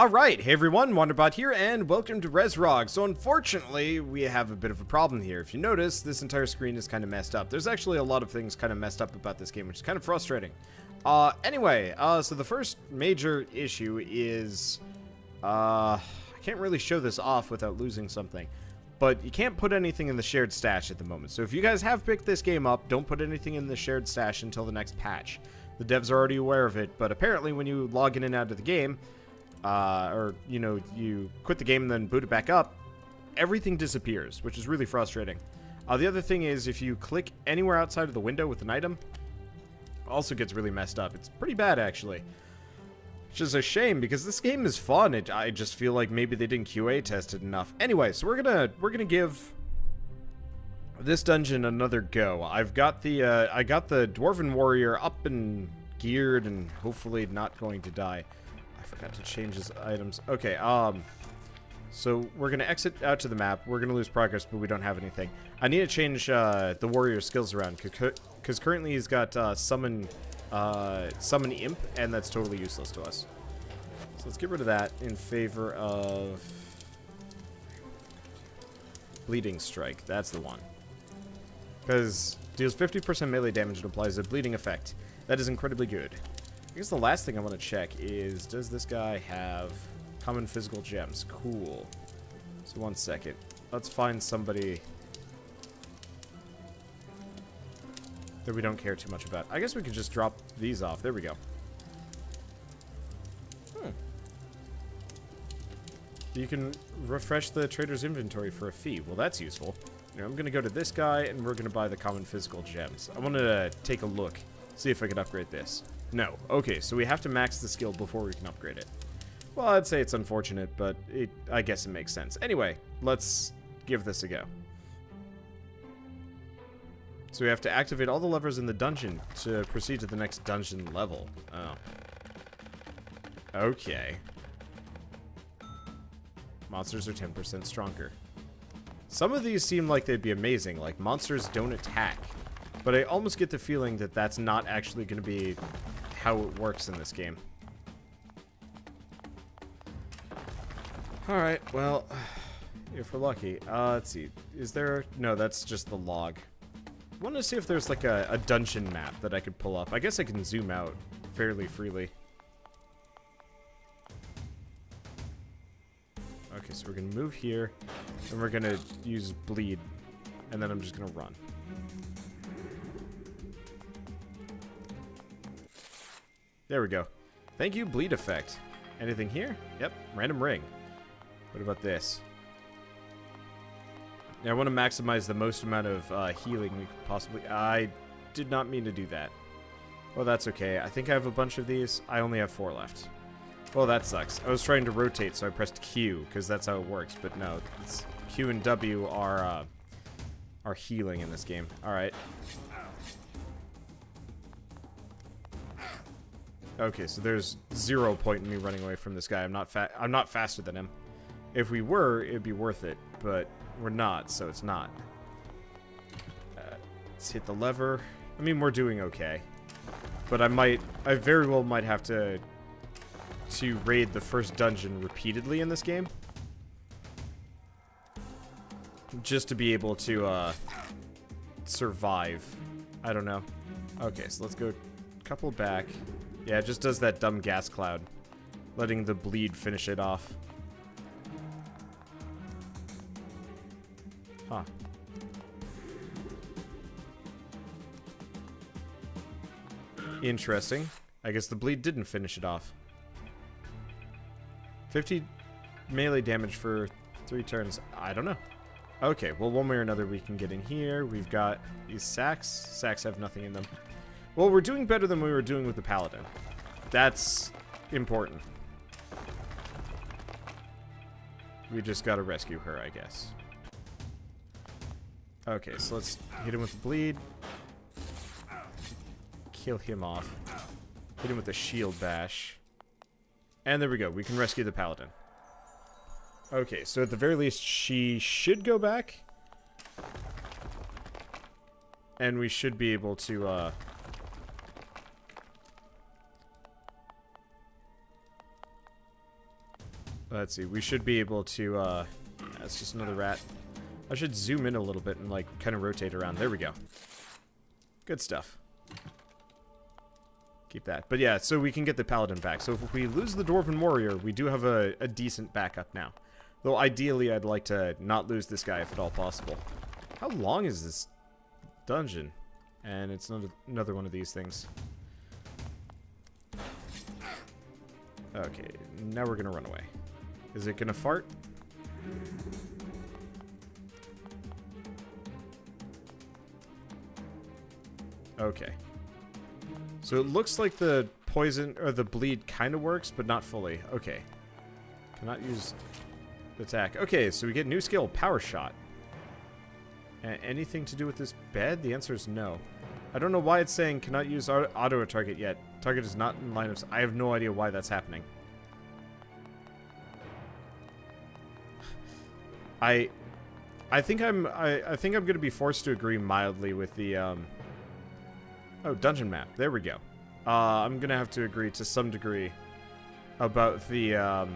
Alright, hey everyone, Wanderbot here, and welcome to Rezrog. So unfortunately, we have a bit of a problem here. If you notice, this entire screen is kind of messed up. There's actually a lot of things kind of messed up about this game, which is kind of frustrating. Anyway, so the first major issue is, I can't really show this off without losing something, but you can't put anything in the shared stash at the moment. So if you guys have picked this game up, don't put anything in the shared stash until the next patch. The devs are already aware of it, but apparently when you log in and out of the game, or, you know, you quit the game and then boot it back up, everything disappears, which is really frustrating. The other thing is, if you click anywhere outside of the window with an item, it also gets really messed up. It's pretty bad, actually. Which is a shame, because this game is fun. I just feel like maybe they didn't QA test it enough. Anyway, so we're gonna give this dungeon another go. I've got the, I got the Dwarven warrior up and geared and hopefully not going to die. I forgot to change his items. Okay, so we're going to exit out to the map. We're going to lose progress, but we don't have anything. I need to change the warrior skills around, because currently he's got summon imp, and that's totally useless to us. So let's get rid of that in favor of bleeding strike. That's the one. Because deals 50% melee damage and applies a bleeding effect. That is incredibly good. I guess the last thing I want to check is, does this guy have common physical gems? Cool. So one second. Let's find somebody that we don't care too much about. I guess we could just drop these off. There we go. You can refresh the trader's inventory for a fee. Well, that's useful. You know, I'm going to go to this guy, and we're going to buy the common physical gems. I wanted to take a look, see if I could upgrade this. No. Okay, so we have to max the skill before we can upgrade it. Well, I'd say it's unfortunate, but I guess it makes sense. Anyway, let's give this a go. So we have to activate all the levers in the dungeon to proceed to the next dungeon level. Oh. Okay. Monsters are 10% stronger. Some of these seem like they'd be amazing, like monsters don't attack. But I almost get the feeling that that's not actually going to be how it works in this game. Alright, well, if we're lucky. Let's see. Is there... No, that's just the log. I want to see if there's like a dungeon map that I could pull up. I guess I can zoom out fairly freely. Okay, so we're going to move here, and we're going to use bleed, and then I'm just going to run. There we go. Thank you, bleed effect. Anything here? Yep, random ring. What about this? Now, I want to maximize the most amount of healing we could possibly... I did not mean to do that. Well, that's okay. I think I have a bunch of these. I only have 4 left. Well, that sucks. I was trying to rotate, so I pressed Q, because that's how it works. But no, it's Q and W are healing in this game. All right. Okay, so there's 0 point in me running away from this guy. I'm not faster than him. If we were, it'd be worth it, but we're not, so it's not. Let's hit the lever. I mean, we're doing okay, but I very well might have to raid the first dungeon repeatedly in this game, just to be able to survive. I don't know. Okay, so let's go a couple back. Yeah, it just does that dumb gas cloud, letting the bleed finish it off. Huh. Interesting. I guess the bleed didn't finish it off. 50 melee damage for 3 turns. I don't know. Okay, well, one way or another we can get in here. We've got these sacks. Sacks have nothing in them. Well, we're doing better than we were doing with the paladin. That's important. We just gotta rescue her, I guess. Okay, so let's hit him with the bleed. Kill him off. Hit him with a shield bash. And there we go. We can rescue the paladin. Okay, so at the very least, she should go back. And we should be able to, Let's see. We should be able to, that's just another rat. I should zoom in a little bit and, like, kind of rotate around. There we go. Good stuff. Keep that. But yeah, so we can get the paladin back. So if we lose the dwarven warrior, we do have a decent backup now. Though ideally, I'd like to not lose this guy if at all possible. How long is this dungeon? And it's another one of these things. Okay, now we're gonna run away. Is it gonna fart? Okay. So it looks like the poison, or the bleed kind of works, but not fully. Okay. Cannot use attack. Okay, so we get new skill, Power Shot. Anything to do with this bed? The answer is no. I don't know why it's saying cannot use auto target yet. Target is not in line of sight. I have no idea why that's happening. I think I'm gonna be forced to agree mildly with the oh, dungeon map. There we go. I'm gonna have to agree to some degree about the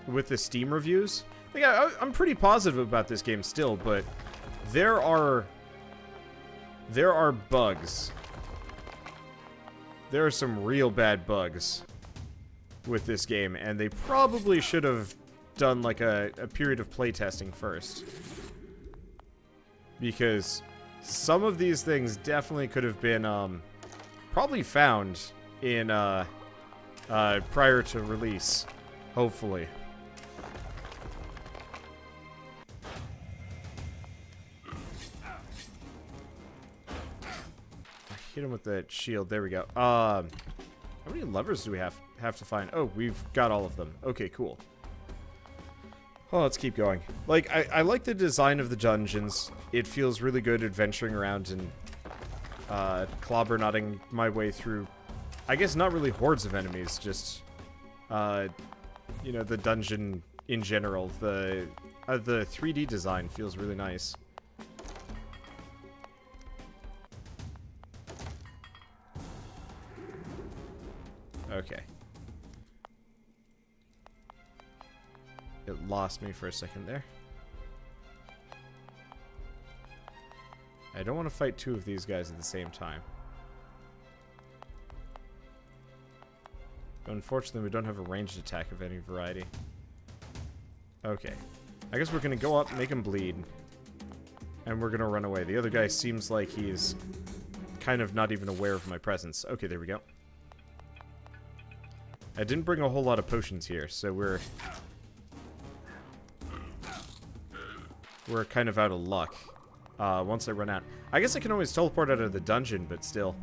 with the Steam reviews. Like, I'm pretty positive about this game still, but there are bugs. There are some real bad bugs with this game, and they probably should have done like a period of playtesting first. Because some of these things definitely could have been probably found in prior to release, hopefully. Hit him with the shield. There we go. How many levers do we have to find? Oh, we've got all of them. Okay, cool. Oh, let's keep going. Like, I like the design of the dungeons. It feels really good adventuring around and clobber-knotting my way through, I guess not really hordes of enemies, just, you know, the dungeon in general. The 3D design feels really nice. Okay. It lost me for a second there. I don't want to fight two of these guys at the same time. Unfortunately, we don't have a ranged attack of any variety. Okay. I guess we're going to go up, make him bleed. And we're going to run away. The other guy seems like he's kind of not even aware of my presence. Okay, there we go. I didn't bring a whole lot of potions here, so we're kind of out of luck once I run out. I guess I can always teleport out of the dungeon, but still.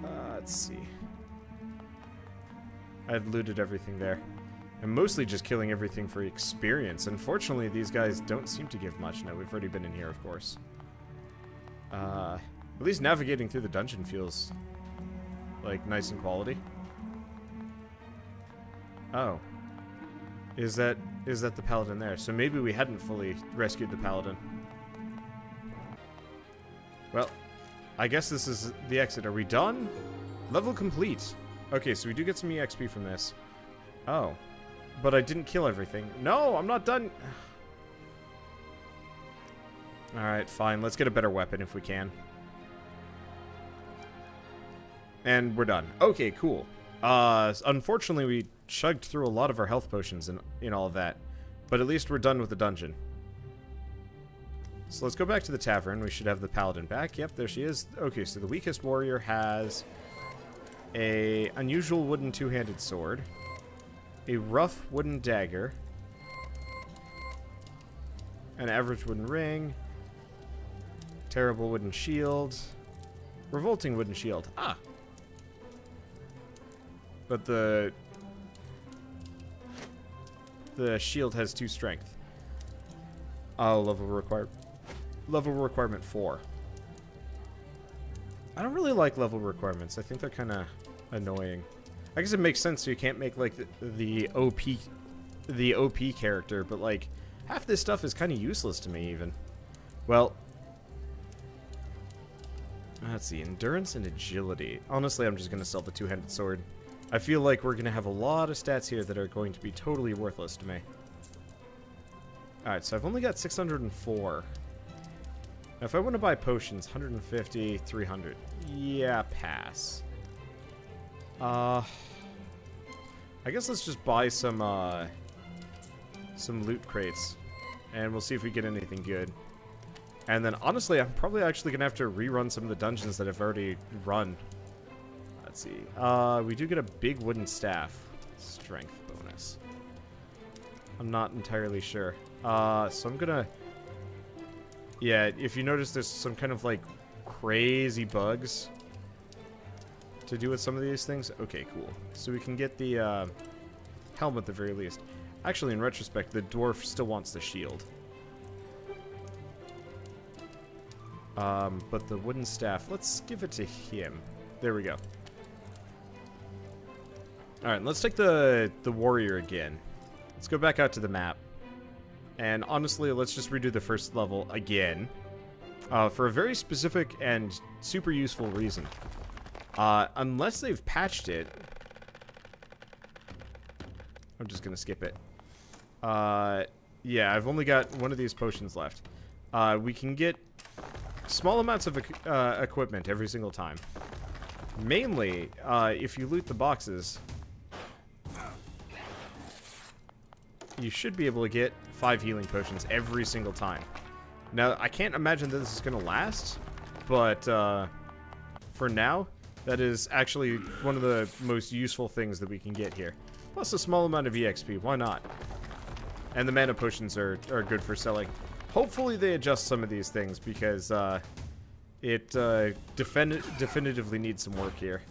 Let's see. I've looted everything there. I'm mostly just killing everything for experience. Unfortunately, these guys don't seem to give much. No, we've already been in here, of course. At least navigating through the dungeon feels like nice and quality. Oh. Is that the paladin there? So maybe we hadn't fully rescued the paladin. Well, I guess this is the exit. Are we done? Level complete. Okay, so we do get some EXP from this. Oh. But I didn't kill everything. No, I'm not done. Alright, fine. Let's get a better weapon if we can. And we're done. Okay, cool. Unfortunately, we chugged through a lot of our health potions in all of that. But at least we're done with the dungeon. So let's go back to the tavern. We should have the paladin back. Yep, there she is. Okay, so the weakest warrior has a unusual wooden two-handed sword, a rough wooden dagger, an average wooden ring, terrible wooden shield, revolting wooden shield. Ah! But the shield has 2 strength. Oh, level requirement 4. I don't really like level requirements. I think they're kind of annoying. I guess it makes sense so you can't make like the OP character, but like half this stuff is kind of useless to me even. Well, let's see, endurance and agility. Honestly, I'm just gonna sell the two-handed sword. I feel like we're going to have a lot of stats here that are going to be totally worthless to me. Alright, so I've only got 604. Now, if I want to buy potions, 150, 300. Yeah, pass. I guess let's just buy some loot crates. And we'll see if we get anything good. And then, honestly, I'm probably actually going to have to rerun some of the dungeons that I've already run. Let's see. We do get a big wooden staff. Strength bonus. I'm not entirely sure. So I'm gonna... Yeah, if you notice, there's some kind of, like, crazy bugs to do with some of these things. Okay, cool. So we can get the, helmet at the very least. Actually, in retrospect, the dwarf still wants the shield. But the wooden staff, let's give it to him. There we go. Alright, let's take the warrior again. Let's go back out to the map. And honestly, let's just redo the first level again. For a very specific and super useful reason. Unless they've patched it. I'm just gonna skip it. Yeah, I've only got one of these potions left. We can get small amounts of equipment every single time. Mainly, if you loot the boxes, you should be able to get 5 healing potions every single time. Now, I can't imagine that this is going to last, but for now, that is actually one of the most useful things that we can get here. Plus a small amount of EXP, why not? And the mana potions are good for selling. Hopefully they adjust some of these things, because it definitively needs some work here.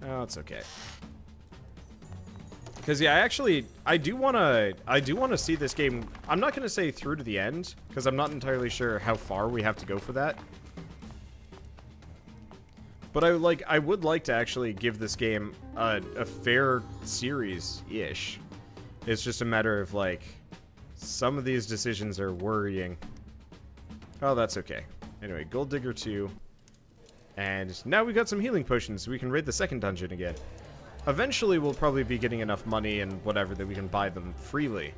Oh, it's okay. Because yeah, I do wanna see this game. I'm not gonna say through to the end, because I'm not entirely sure how far we have to go for that. But I would like to actually give this game a fair series-ish. It's just a matter of, like, some of these decisions are worrying. Oh, that's okay. Anyway, Gold Digger 2. And now we've got some healing potions, so we can raid the second dungeon again. Eventually, we'll probably be getting enough money and whatever that we can buy them freely.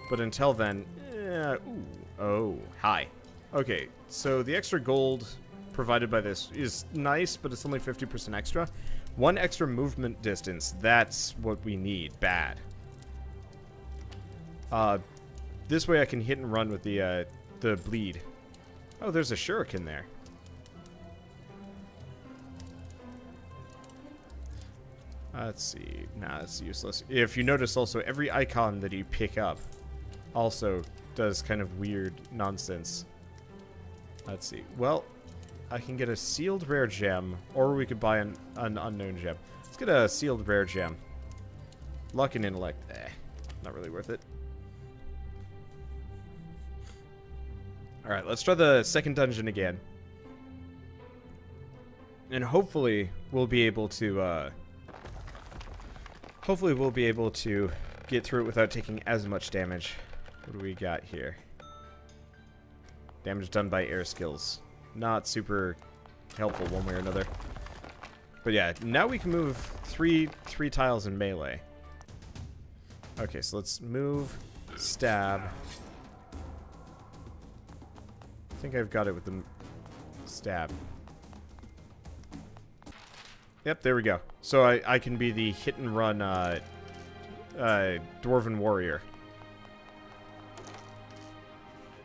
But until then... ooh. Oh, hi. Okay, so the extra gold provided by this is nice, but it's only 50% extra. 1 extra movement distance, that's what we need. Bad. This way I can hit and run with the bleed. Oh, there's a shuriken there. Let's see. Nah, that's useless. If you notice also, every icon that you pick up also does kind of weird nonsense. Let's see. Well, I can get a sealed rare gem, or we could buy an unknown gem. Let's get a sealed rare gem. Luck and intellect. Not really worth it. Alright, let's try the second dungeon again. And hopefully we'll be able to, get through it without taking as much damage. What do we got here? Damage done by air skills. Not super helpful one way or another. But yeah, now we can move three tiles in melee. Okay, so let's move, stab. I think I've got it with the stab. Yep, there we go. So I can be the hit and run Dwarven warrior.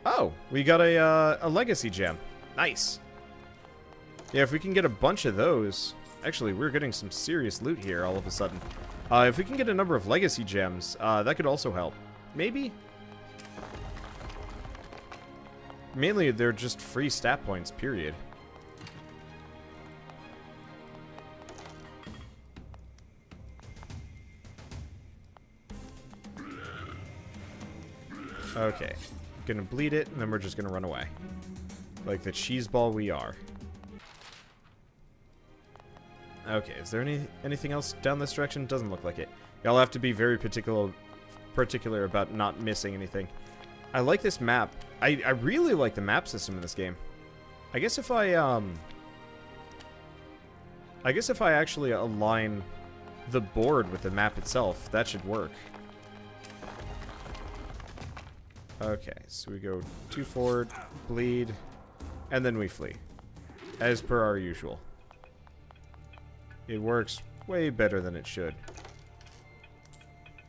Oh, we got a legacy gem. Nice. Yeah, if we can get a bunch of those... Actually, we're getting some serious loot here all of a sudden. If we can get a number of legacy gems, that could also help. Maybe? Mainly, they're just free stat points, period. Okay. Gonna bleed it, and then we're just gonna run away. Like the cheese ball we are. Okay, is there anything else down this direction? Doesn't look like it. Y'all have to be very particular about not missing anything. I like this map. I really like the map system in this game. I guess if I actually align the board with the map itself, that should work. Okay, so we go 2 forward, bleed, and then we flee. As per our usual. It works way better than it should.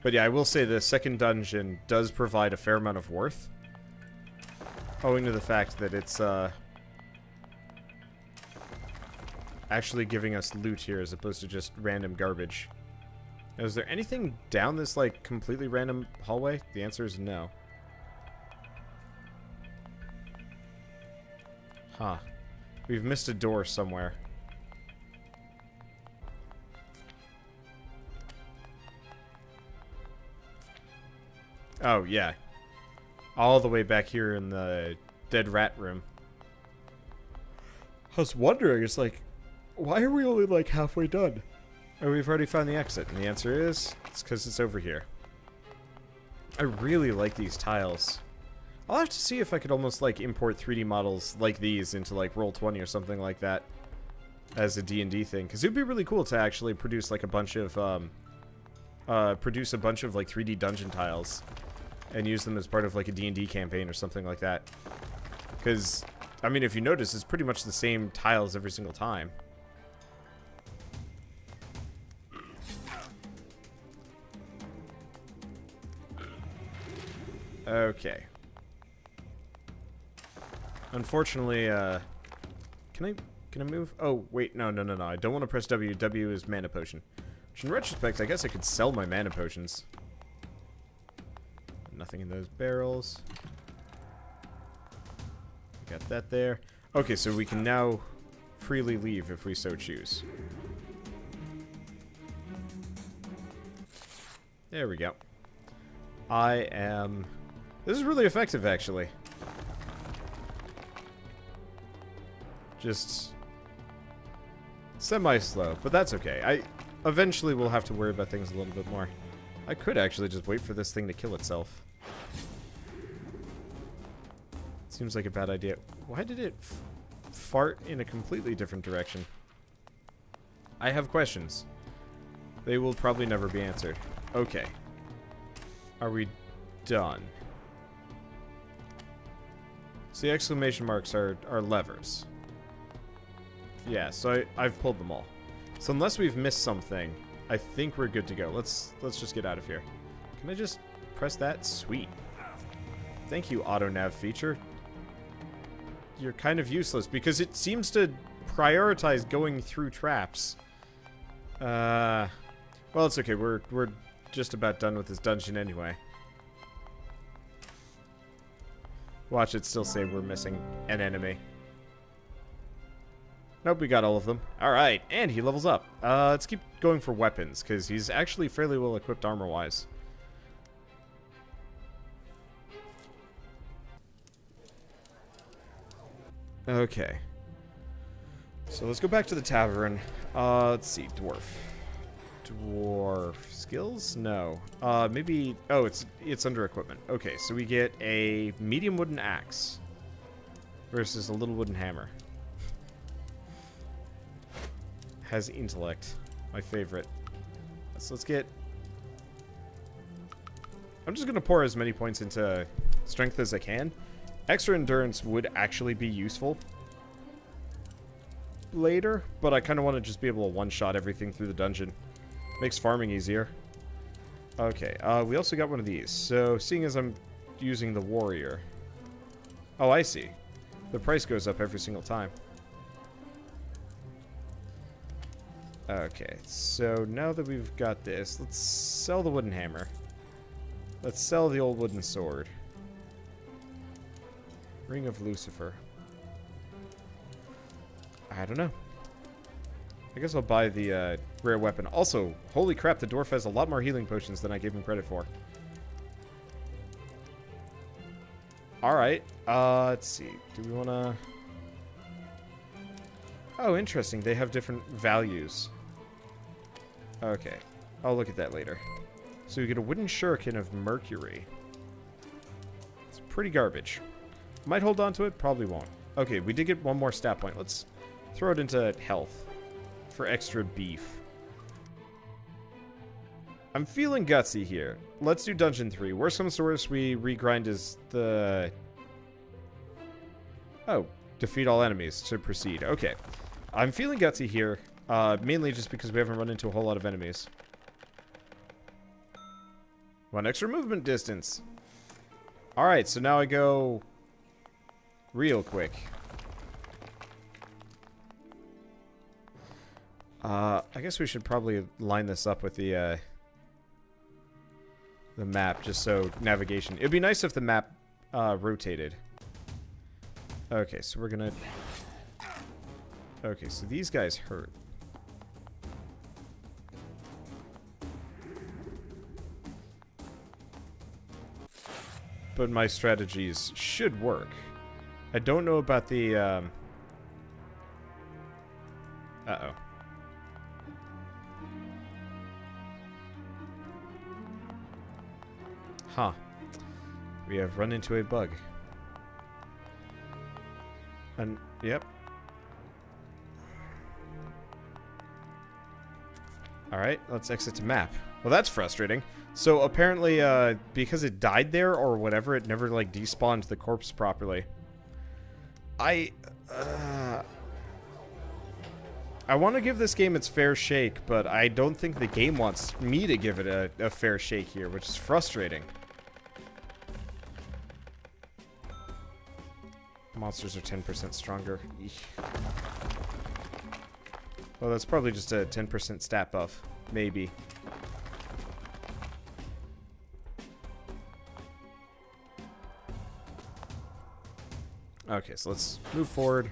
But yeah, I will say the second dungeon does provide a fair amount of worth. Owing to the fact that it's, actually giving us loot here as opposed to just random garbage. Now, is there anything down this, like, completely random hallway? The answer is no. Huh. We've missed a door somewhere. Oh, yeah. All the way back here in the dead rat room. I was wondering, it's like, why are we only like halfway done? Oh, we've already found the exit, and the answer is, it's because it's over here. I really like these tiles. I'll have to see if I could almost like import 3D models like these into like Roll20 or something like that as a D&D thing, because it would be really cool to actually produce like a bunch of like 3D dungeon tiles and use them as part of like a D&D campaign or something like that. Because I mean, if you notice, it's pretty much the same tiles every single time. Okay. Unfortunately, can I move? Oh, wait, no. I don't want to press W. W is mana potion. Which in retrospect, I guess I could sell my mana potions. Nothing in those barrels. Got that there. Okay, so we can now freely leave if we so choose. There we go. This is really effective, actually. Just semi-slow, but that's okay. I eventually will have to worry about things a little bit more. I could actually just wait for this thing to kill itself. Seems like a bad idea. Why did it fart in a completely different direction? I have questions. They will probably never be answered. Okay. Are we done? So the exclamation marks are levers. Yeah, so I've pulled them all. So unless we've missed something, I think we're good to go. Let's just get out of here. Can I just press that? Sweet. Thank you, auto nav feature. You're kind of useless because it seems to prioritize going through traps. Well, it's okay. We're just about done with this dungeon anyway. Watch it still say we're missing an enemy. Nope, we got all of them. Alright, and he levels up. Let's keep going for weapons, because he's actually fairly well equipped armor-wise. Okay. So let's go back to the tavern. Let's see, dwarf. Dwarf skills? No. Maybe... Oh, it's under equipment. Okay, so we get a medium wooden axe versus a little wooden hammer. Has intellect. My favorite. So let's get... I'm just going to pour as many points into strength as I can. Extra endurance would actually be useful later, but I kind of want to just be able to one-shot everything through the dungeon. Makes farming easier. Okay, we also got one of these. So, seeing as I'm using the warrior... Oh, I see. The price goes up every single time. Okay, so now that we've got this, let's sell the wooden hammer. Let's sell the old wooden sword. Ring of Lucifer. I don't know. I guess I'll buy the rare weapon. Also, holy crap, the dwarf has a lot more healing potions than I gave him credit for. Alright, let's see. Do we want to... Oh, interesting. They have different values. Okay. I'll look at that later. So we get a wooden shuriken of mercury. It's pretty garbage. Might hold on to it, probably won't. Okay, we did get one more stat point. Let's throw it into health for extra beef. I'm feeling gutsy here. Let's do Dungeon 3. Worst comes to worst, we regrind as the... Oh, defeat all enemies to proceed. Okay. I'm feeling gutsy here, mainly just because we haven't run into a whole lot of enemies. 1 extra movement distance. Alright, so now I go real quick. I guess we should probably line this up with the map, just so navigation. It'd be nice if the map rotated. Okay, so we're gonna... Okay, so these guys hurt. But my strategies should work. I don't know about the, Uh-oh. Huh. We have run into a bug. And, yep. Alright, let's exit to map. Well, that's frustrating. So, apparently, because it died there or whatever, it never, like, despawned the corpse properly. I want to give this game its fair shake, but I don't think the game wants me to give it a fair shake here, which is frustrating. Monsters are 10% stronger. Eesh. Well, that's probably just a 10% stat buff. Maybe. Okay, so let's move forward.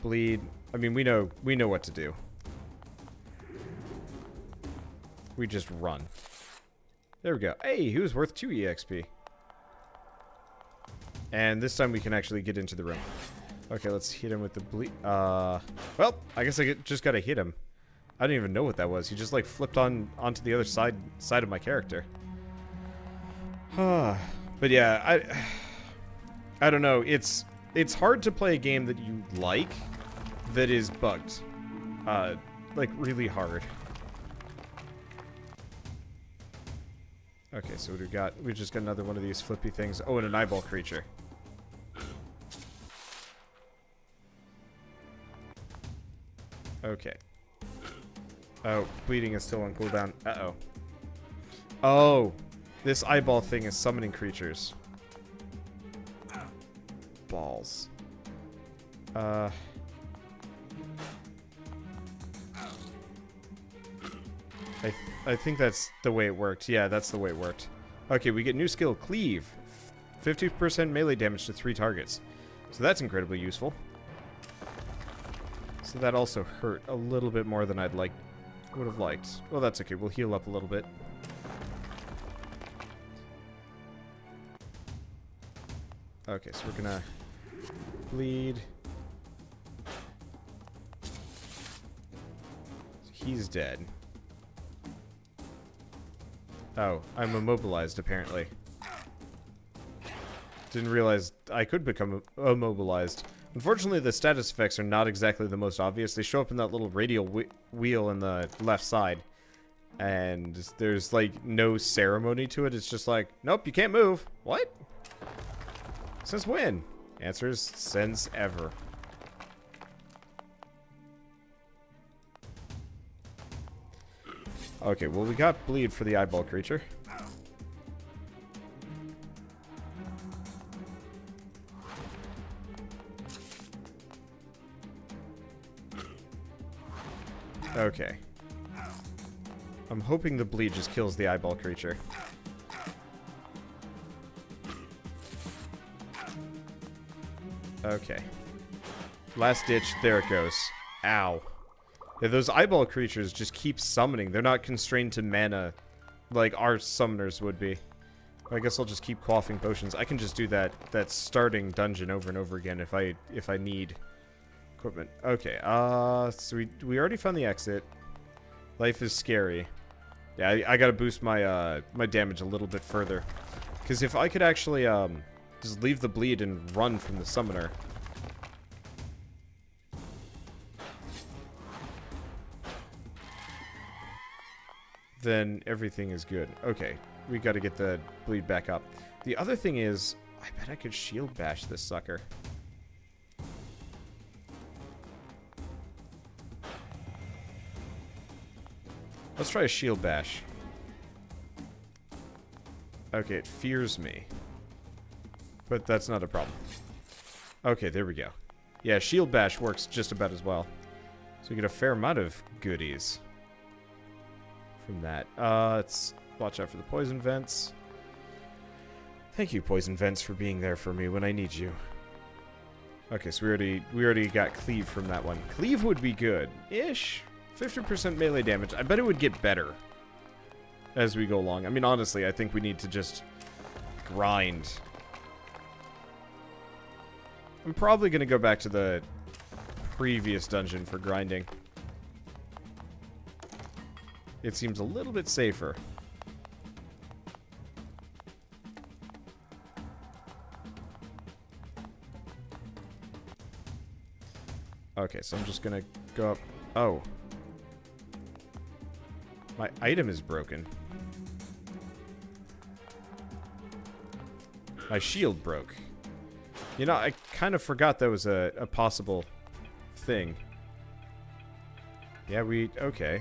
Bleed. I mean, we know what to do. We just run. There we go. Hey, he was worth 2 EXP. And this time we can actually get into the room. Okay, let's hit him with the bleed. Well, I guess I just gotta hit him. I didn't even know what that was. He just like flipped onto the other side of my character. But yeah, I don't know. It's hard to play a game that you like that is bugged. Like really hard. Okay, so what do we got? We just got another one of these flippy things. Oh, and an eyeball creature. Okay. Oh, bleeding is still on cooldown. Uh-oh. Oh, this eyeball thing is summoning creatures. Balls. I think that's the way it worked. Yeah, that's the way it worked. Okay, we get new skill, Cleave. 50% melee damage to 3 targets. So that's incredibly useful. So that also hurt a little bit more than would have liked. Well, that's okay. We'll heal up a little bit. Okay, so we're gonna bleed. He's dead. Oh, I'm immobilized, apparently. Didn't realize I could become immobilized. Unfortunately, the status effects are not exactly the most obvious. They show up in that little radial wheel in the left side. And there's, like, no ceremony to it. It's just like, nope, you can't move. What? Since when? Answer is since ever. Okay, well, we got bleed for the eyeball creature. Okay. I'm hoping the bleed just kills the eyeball creature. Okay. Last ditch, there it goes. Ow. Yeah, those eyeball creatures just keep summoning. They're not constrained to mana like our summoners would be. I guess I'll just keep quaffing potions. I can just do that starting dungeon over and over again if I need equipment. Okay, so we already found the exit. Life is scary. Yeah, I gotta boost my my damage a little bit further. Because if I could actually just leave the bleed and run from the summoner, then everything is good. Okay, we got to get the bleed back up. The other thing is, I bet I could shield bash this sucker. Let's try a shield bash. Okay, it fears me. But that's not a problem. Okay, there we go. Yeah, shield bash works just about as well. So we get a fair amount of goodies from that. Let's watch out for the poison vents. Thank you, poison vents, for being there for me when I need you. Okay, so we already got cleave from that one. Cleave would be good-ish. 50% melee damage. I bet it would get better as we go along. I mean, honestly, I think we need to just grind. I'm probably going to go back to the previous dungeon for grinding. It seems a little bit safer. Okay, so I'm just gonna go up. Oh. My item is broken. My shield broke. You know, I kind of forgot that was a possible thing. Yeah, okay.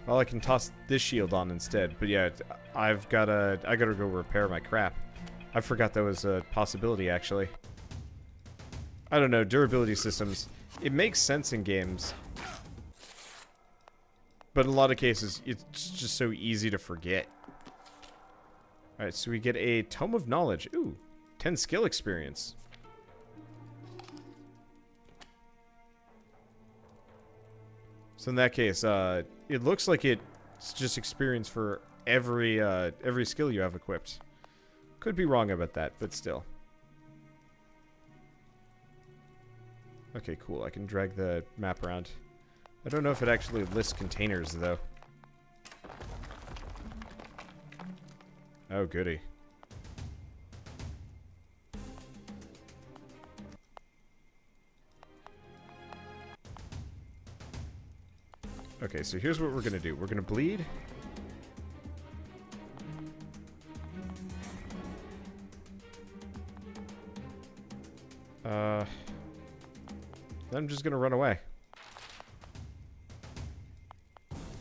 Well, I can toss this shield on instead, but yeah, I gotta go repair my crap. I forgot that was a possibility, actually. I don't know, durability systems, it makes sense in games. But in a lot of cases, it's just so easy to forget. Alright, so we get a Tome of Knowledge. Ooh, 10 skill experience. So in that case, it looks like it's just experience for every skill you have equipped. Could be wrong about that, but still. Okay, cool. I can drag the map around. I don't know if it actually lists containers, though. Oh, goody. Okay, so here's what we're gonna do. We're gonna bleed. Then I'm just gonna run away.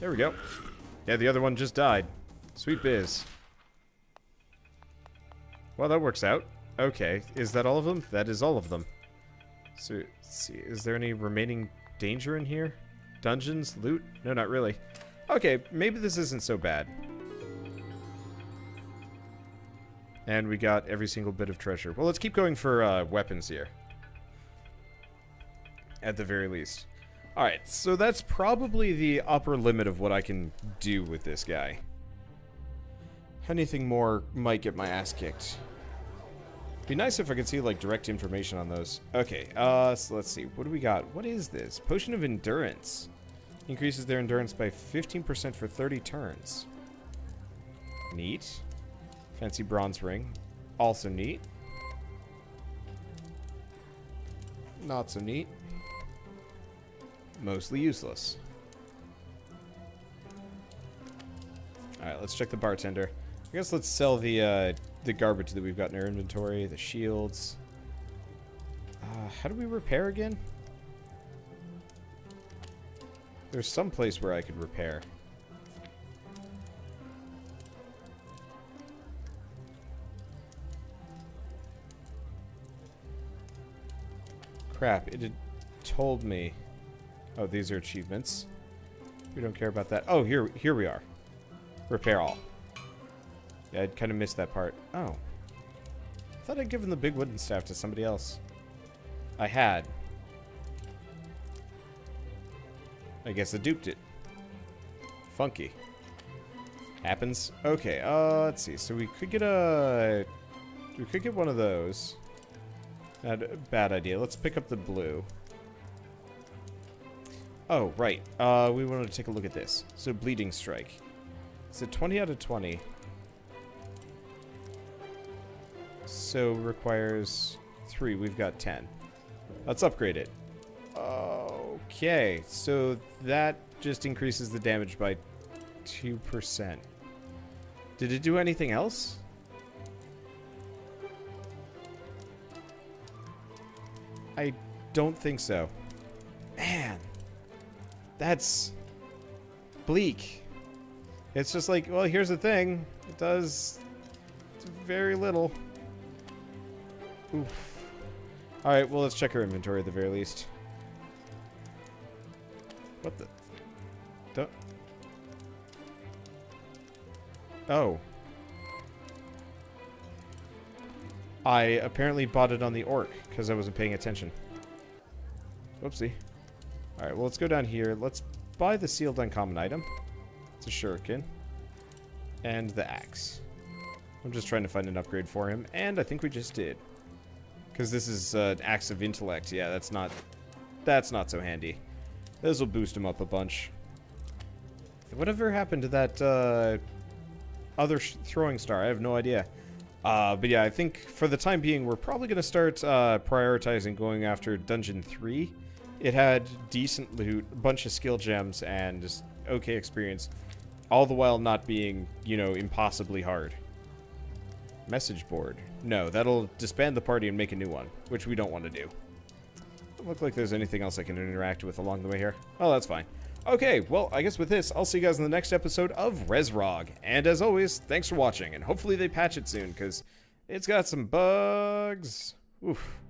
There we go. Yeah, the other one just died. Sweet biz. Well, that works out. Okay, is that all of them? That is all of them. So, let's see. Is there any remaining danger in here? Dungeons? Loot? No, not really. Okay, maybe this isn't so bad. And we got every single bit of treasure. Well, let's keep going for weapons here. At the very least. Alright, so that's probably the upper limit of what I can do with this guy. Anything more might get my ass kicked. Be nice if I could see, like, direct information on those. Okay, so let's see. What do we got? What is this? Potion of Endurance. Increases their endurance by 15% for 30 turns. Neat. Fancy bronze ring. Also neat. Not so neat. Mostly useless. Alright, let's check the bartender. I guess let's sell the garbage that we've got in our inventory. The shields. How do we repair again? There's some place where I could repair. Crap, it had told me. Oh, these are achievements. We don't care about that. Oh, here we are. Repair all. Yeah, I'd kind of missed that part. Oh. I thought I'd given the big wooden staff to somebody else. I had. I guess I duped it. Funky. Happens. Okay, let's see. So we could get one of those. Not a bad idea. Let's pick up the blue. Oh, right. We wanted to take a look at this. So, Bleeding Strike. It's a 20 out of 20. So, requires 3. We've got 10. Let's upgrade it. Okay. So, that just increases the damage by 2%. Did it do anything else? I don't think so. Man. That's bleak. It's just like, well, here's the thing. It does very little. Oof. Alright, well, let's check our inventory at the very least. What the? Don't. Oh. I apparently bought it on the orc because I wasn't paying attention. Whoopsie. Alright, well, let's go down here. Let's buy the sealed uncommon item. It's a shuriken. And the axe. I'm just trying to find an upgrade for him, and I think we just did. Because this is axe of intellect. Yeah, that's not so handy. This will boost him up a bunch. Whatever happened to that other throwing star? I have no idea. But yeah, I think for the time being, we're probably going to start prioritizing going after Dungeon 3. It had decent loot, a bunch of skill gems, and just okay experience. All the while not being, you know, impossibly hard. Message board. No, that'll disband the party and make a new one, which we don't want to do. Doesn't look like there's anything else I can interact with along the way here. Oh, that's fine. Okay, well, I guess with this, I'll see you guys in the next episode of Rezrog. And as always, thanks for watching, and hopefully they patch it soon, because it's got some bugs. Oof.